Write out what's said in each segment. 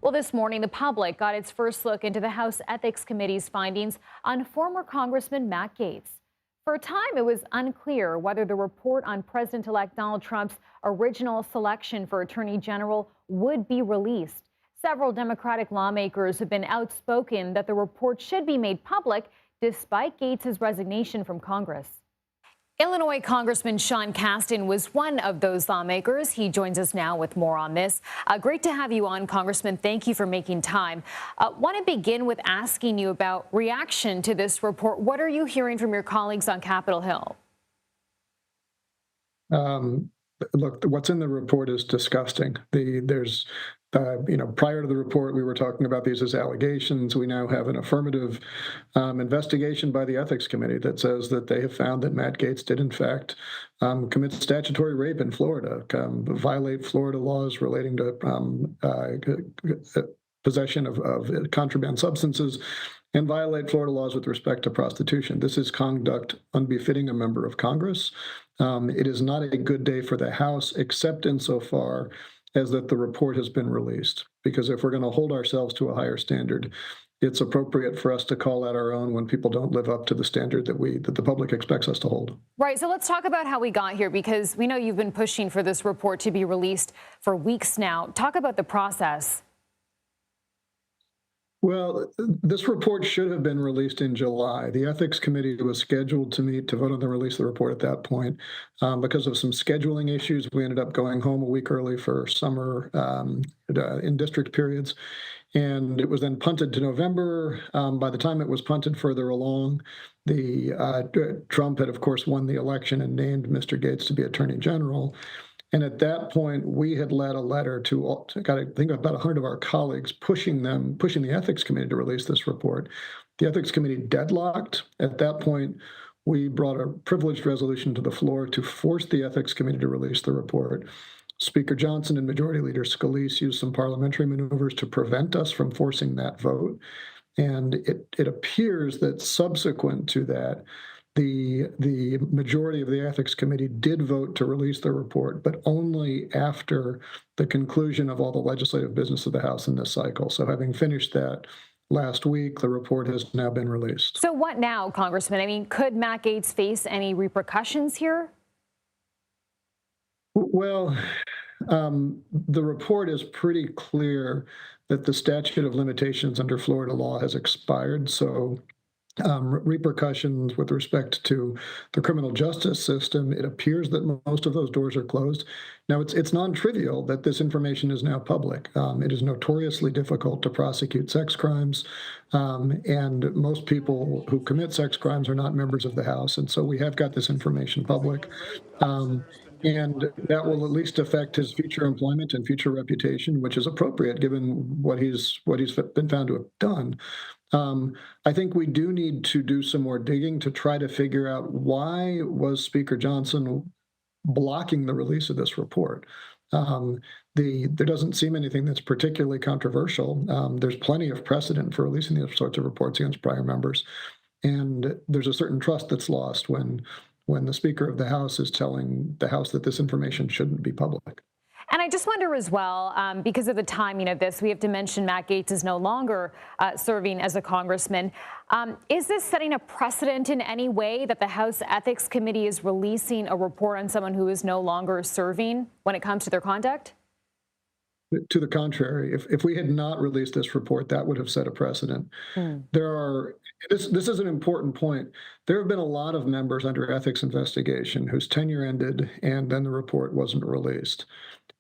Well, this morning, the public got its first look into the House Ethics Committee's findings on former Congressman Matt Gaetz. For a time, it was unclear whether the report on President-elect Donald Trump's original selection for Attorney General would be released. Several Democratic lawmakers have been outspoken that the report should be made public despite Gaetz's resignation from Congress. Illinois Congressman Sean Casten was one of those lawmakers. He joins us now with more on this. Great to have you on, Congressman. Thank you for making time. Want to begin with asking you about reaction to this report. What are you hearing from your colleagues on Capitol Hill? Look, what's in the report is disgusting. Prior to the report, we were talking about these as allegations. We now have an affirmative investigation by the Ethics Committee that says that they have found that Matt Gaetz did, in fact, commit statutory rape in Florida, violate Florida laws relating to possession of contraband substances, and violate Florida laws with respect to prostitution. This is conduct unbefitting a member of Congress. It is not a good day for the House, except insofar as that the report has been released. Because if we're going to hold ourselves to a higher standard, it's appropriate for us to call out our own when people don't live up to the standard that the public expects us to hold. Right. So let's talk about how we got here, because we know you've been pushing for this report to be released for weeks now. Talk about the process. Well, this report should have been released in July. The Ethics Committee was scheduled to meet to vote on the release of the report at that point. Because of some scheduling issues, we ended up going home a week early for summer in district periods. And it was then punted to November. By the time it was punted further along, Trump had, of course, won the election and named Mr. Gaetz to be Attorney General. And at that point, we had led a letter to I think about 100 of our colleagues, pushing the Ethics Committee to release this report. The Ethics Committee deadlocked. At that point, we brought a privileged resolution to the floor to force the Ethics Committee to release the report. Speaker Johnson and Majority Leader Scalise used some parliamentary maneuvers to prevent us from forcing that vote. And it appears that subsequent to that, the majority of the Ethics Committee did vote to release the report, but only after the conclusion of all the legislative business of the House in this cycle. So having finished that last week, the report has now been released. So what now, Congressman? I mean, could Matt Gaetz face any repercussions here? Well, the report is pretty clear that the statute of limitations under Florida law has expired. So repercussions with respect to the criminal justice system, it appears that most of those doors are closed. Now, it's non-trivial that this information is now public. It is notoriously difficult to prosecute sex crimes, and most people who commit sex crimes are not members of the House, and so we have got this information public. And that will at least affect his future employment and future reputation, which is appropriate given what he's been found to have done. I think we do need to do some more digging to try to figure out why was Speaker Johnson blocking the release of this report. There doesn't seem anything that's particularly controversial. There's plenty of precedent for releasing these sorts of reports against prior members. And there's a certain trust that's lost when the Speaker of the House is telling the House that this information shouldn't be public. And I just wonder as well, because of the timing of this, we have to mention Matt Gaetz is no longer serving as a congressman. Is this setting a precedent in any way that the House Ethics Committee is releasing a report on someone who is no longer serving when it comes to their conduct? To the contrary, if we had not released this report, that would have set a precedent. This is an important point. There have been a lot of members under ethics investigation whose tenure ended and then the report wasn't released.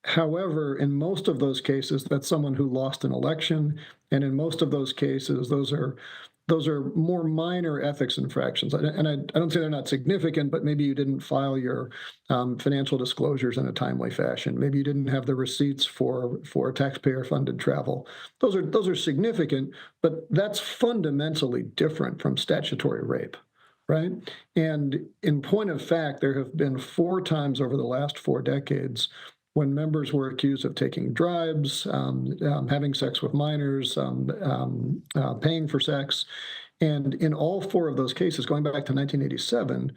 However, in most of those cases, that's someone who lost an election, and in most of those cases, those are more minor ethics infractions. And I don't say they're not significant, but maybe you didn't file your financial disclosures in a timely fashion. Maybe you didn't have the receipts for taxpayer-funded travel. Those are significant, but that's fundamentally different from statutory rape, right? And in point of fact, there have been 4 times over the last 4 decades when members were accused of taking bribes, having sex with minors, paying for sex. And in all 4 of those cases, going back to 1987,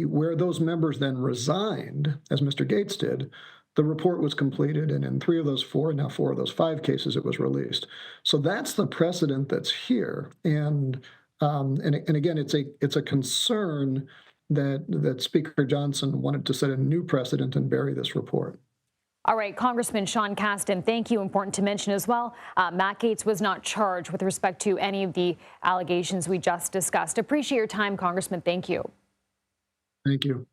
where those members then resigned, as Mr. Gaetz did, the report was completed, and in 3 of those 4, and now 4 of those 5 cases, it was released. So that's the precedent that's here. And again, it's a concern that Speaker Johnson wanted to set a new precedent and bury this report. All right, Congressman Sean Casten, thank you. Important to mention as well, Matt Gaetz was not charged with respect to any of the allegations we just discussed. Appreciate your time, Congressman. Thank you. Thank you.